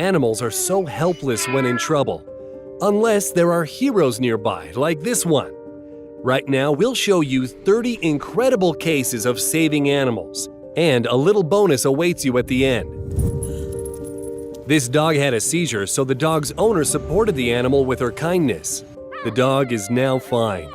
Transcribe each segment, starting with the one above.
Animals are so helpless when in trouble. Unless there are heroes nearby, like this one. Right now, we'll show you 30 incredible cases of saving animals, and a little bonus awaits you at the end. This dog had a seizure, so the dog's owner supported the animal with her kindness. The dog is now fine.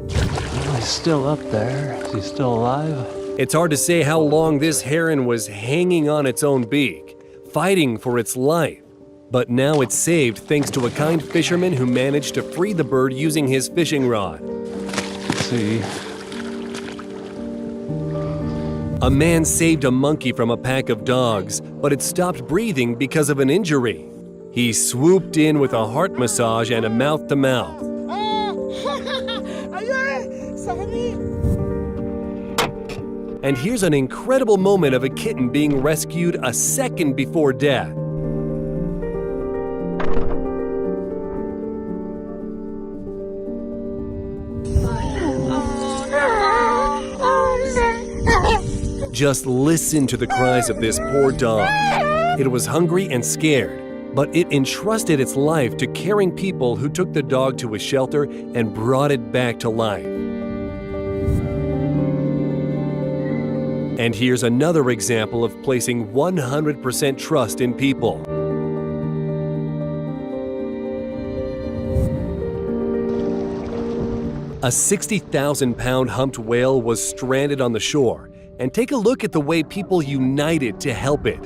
He's still up there. Is he still alive? It's hard to say how long this heron was hanging on its own beak, fighting for its life. But now it's saved thanks to a kind fisherman who managed to free the bird using his fishing rod. Let's see. A man saved a monkey from a pack of dogs, but it stopped breathing because of an injury. He swooped in with a heart massage and a mouth-to-mouth. And here's an incredible moment of a kitten being rescued a second before death. Just listen to the cries of this poor dog. It was hungry and scared, but it entrusted its life to caring people who took the dog to a shelter and brought it back to life. And here's another example of placing 100% trust in people. A 60,000-pound humped whale was stranded on the shore, and take a look at the way people united to help it.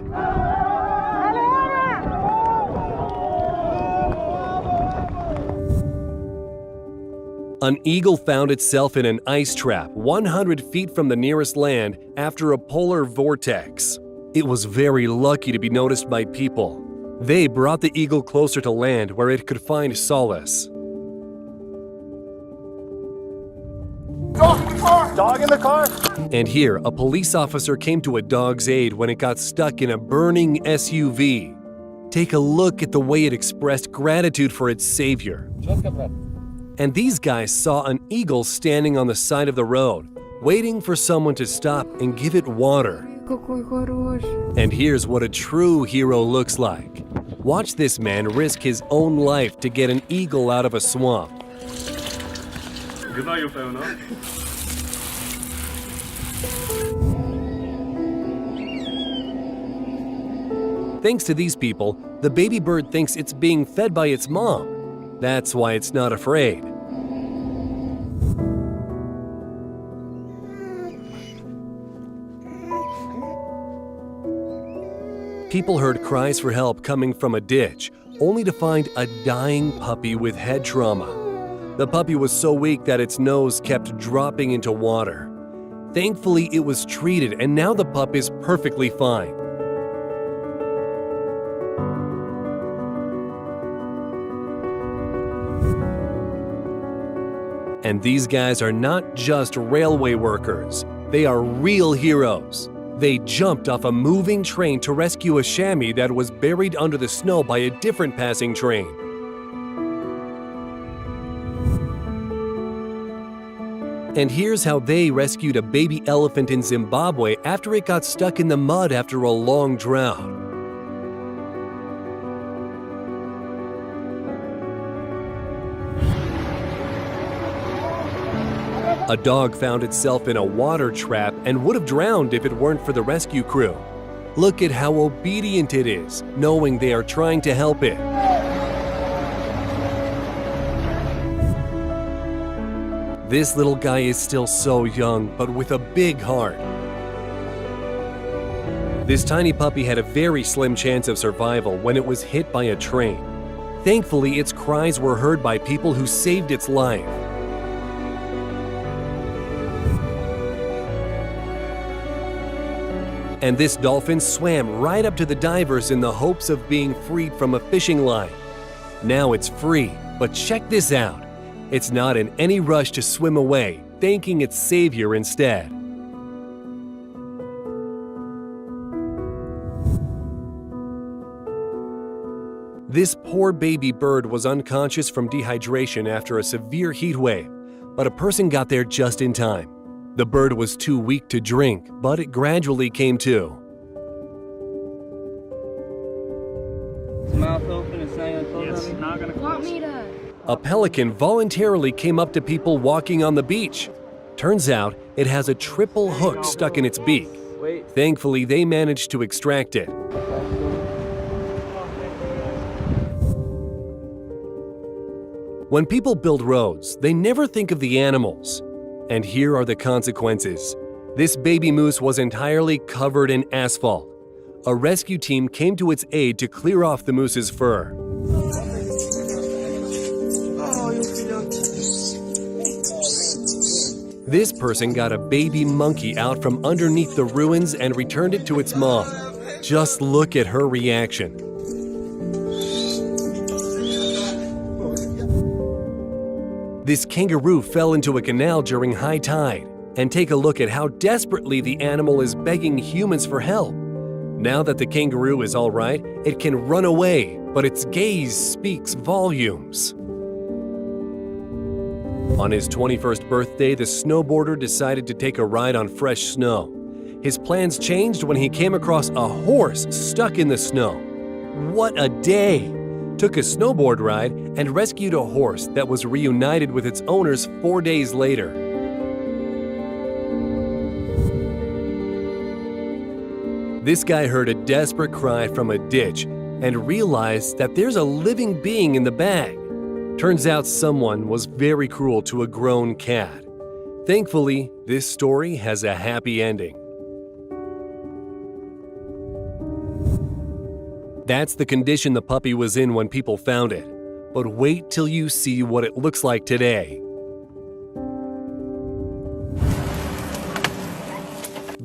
An eagle found itself in an ice trap 100 feet from the nearest land after a polar vortex. It was very lucky to be noticed by people. They brought the eagle closer to land where it could find solace. Dog in the car? And here, a police officer came to a dog's aid when it got stuck in a burning SUV. Take a look at the way it expressed gratitude for its savior. And these guys saw an eagle standing on the side of the road, waiting for someone to stop and give it water. And here's what a true hero looks like. Watch this man risk his own life to get an eagle out of a swamp. Thanks to these people, the baby bird thinks it's being fed by its mom. That's why it's not afraid. People heard cries for help coming from a ditch, only to find a dying puppy with head trauma. The puppy was so weak that its nose kept dropping into water. Thankfully, it was treated, and now the pup is perfectly fine. And these guys are not just railway workers. They are real heroes. They jumped off a moving train to rescue a chamois that was buried under the snow by a different passing train. And here's how they rescued a baby elephant in Zimbabwe after it got stuck in the mud after a long drought. A dog found itself in a water trap and would have drowned if it weren't for the rescue crew. Look at how obedient it is, knowing they are trying to help it. This little guy is still so young, but with a big heart. This tiny puppy had a very slim chance of survival when it was hit by a train. Thankfully, its cries were heard by people who saved its life. And this dolphin swam right up to the divers in the hopes of being freed from a fishing line. Now it's free, but check this out. It's not in any rush to swim away, thanking its savior instead. This poor baby bird was unconscious from dehydration after a severe heat wave, but a person got there just in time. The bird was too weak to drink, but it gradually came to. Yes, not gonna Want close. me to? A pelican voluntarily came up to people walking on the beach. Turns out it has a triple hook stuck in its beak. Thankfully, they managed to extract it. When people build roads, they never think of the animals. And here are the consequences. This baby moose was entirely covered in asphalt. A rescue team came to its aid to clear off the moose's fur. This person got a baby monkey out from underneath the ruins and returned it to its mom. Just look at her reaction. This kangaroo fell into a canal during high tide. And take a look at how desperately the animal is begging humans for help. Now that the kangaroo is all right, it can run away, but its gaze speaks volumes. On his 21st birthday, the snowboarder decided to take a ride on fresh snow. His plans changed when he came across a horse stuck in the snow. What a day! Took a snowboard ride and rescued a horse that was reunited with its owners 4 days later. This guy heard a desperate cry from a ditch and realized that there's a living being in the bag. Turns out someone was very cruel to a grown cat. Thankfully, this story has a happy ending. That's the condition the puppy was in when people found it. But wait till you see what it looks like today.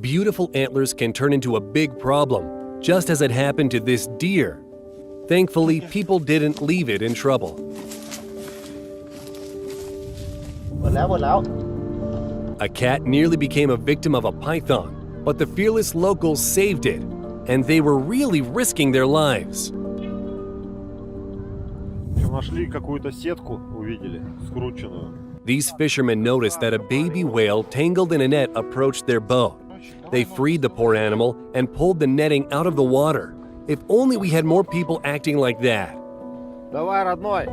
Beautiful antlers can turn into a big problem, just as it happened to this deer. Thankfully, people didn't leave it in trouble. A cat nearly became a victim of a python, but the fearless locals saved it, and they were really risking their lives. Нашли какую-то сетку, увидели, скрученную. These fishermen noticed that a baby whale tangled in a net approached their boat. They freed the poor animal and pulled the netting out of the water. If only we had more people acting like that. Давай, родной!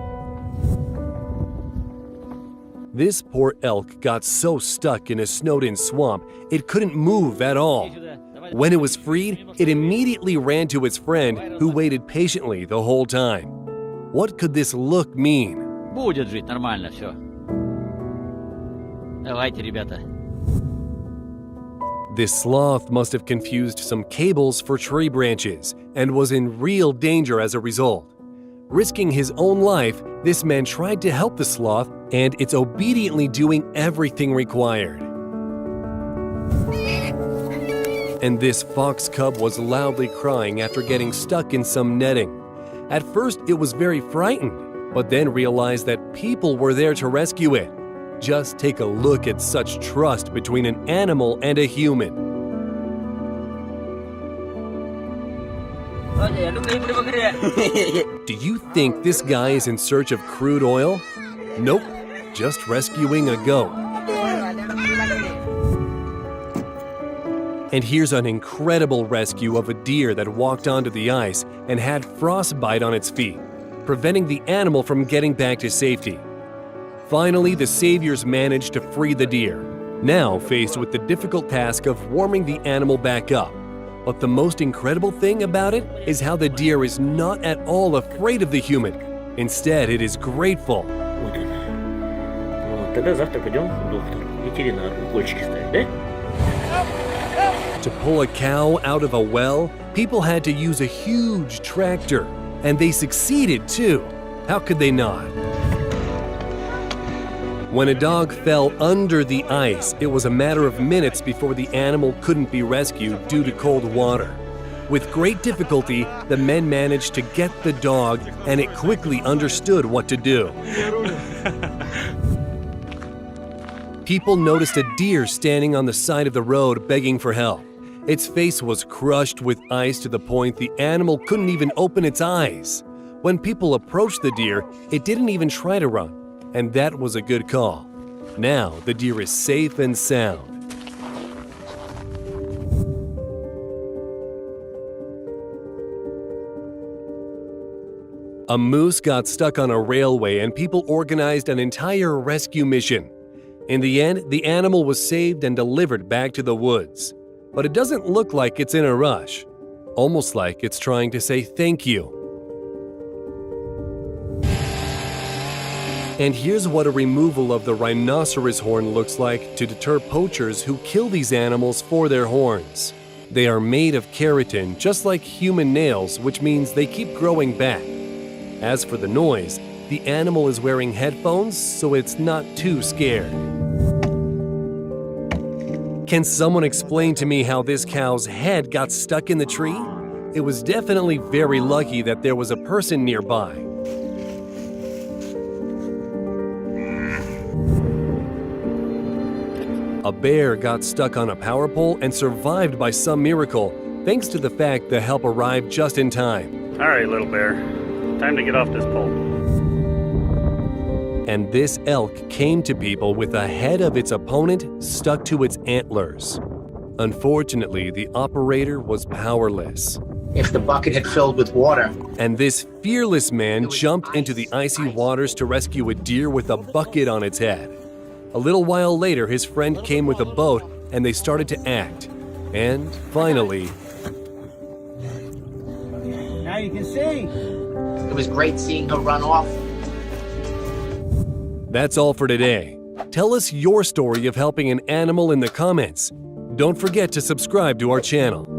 This poor elk got so stuck in a snowed-in swamp, it couldn't move at all. When it was freed, it immediately ran to its friend, who waited patiently the whole time. What could this look mean? Будет жить нормально все. Давайте, ребята. This sloth must have confused some cables for tree branches and was in real danger as a result. Risking his own life, this man tried to help the sloth, and it's obediently doing everything required. And this fox cub was loudly crying after getting stuck in some netting. At first, it was very frightened, but then realized that people were there to rescue it. Just take a look at such trust between an animal and a human. Do you think this guy is in search of crude oil? Nope, just rescuing a goat. And here's an incredible rescue of a deer that walked onto the ice and had frostbite on its feet, preventing the animal from getting back to safety. Finally, the saviors managed to free the deer, now faced with the difficult task of warming the animal back up. But the most incredible thing about it is how the deer is not at all afraid of the human. Instead, it is grateful. Тогда завтра пойдем к доктору, ветеринару, укольчики ставить, да? To pull a cow out of a well, people had to use a huge tractor. And they succeeded too. How could they not? When a dog fell under the ice, it was a matter of minutes before the animal couldn't be rescued due to cold water. With great difficulty, the men managed to get the dog, and it quickly understood what to do. People noticed a deer standing on the side of the road begging for help. Its face was crushed with ice to the point the animal couldn't even open its eyes. When people approached the deer, it didn't even try to run. And that was a good call. Now the deer is safe and sound. A moose got stuck on a railway and people organized an entire rescue mission. In the end, the animal was saved and delivered back to the woods. But it doesn't look like it's in a rush. Almost like it's trying to say thank you. And here's what a removal of the rhinoceros horn looks like to deter poachers who kill these animals for their horns. They are made of keratin, just like human nails, which means they keep growing back. As for the noise, the animal is wearing headphones, so it's not too scared. Can someone explain to me how this cow's head got stuck in the tree? It was definitely very lucky that there was a person nearby. A bear got stuck on a power pole and survived by some miracle, thanks to the fact the help arrived just in time. All right, little bear. Time to get off this pole. And this elk came to people with the head of its opponent stuck to its antlers. Unfortunately, the operator was powerless. If the bucket had filled with water. And this fearless man jumped into the icy waters to rescue a deer with a bucket on its head. A little while later, his friend came with a boat and they started to act. And finally, now you can see. It was great seeing her run off. that's all for today. Tell us your story of helping an animal in the comments. Don't forget to subscribe to our channel.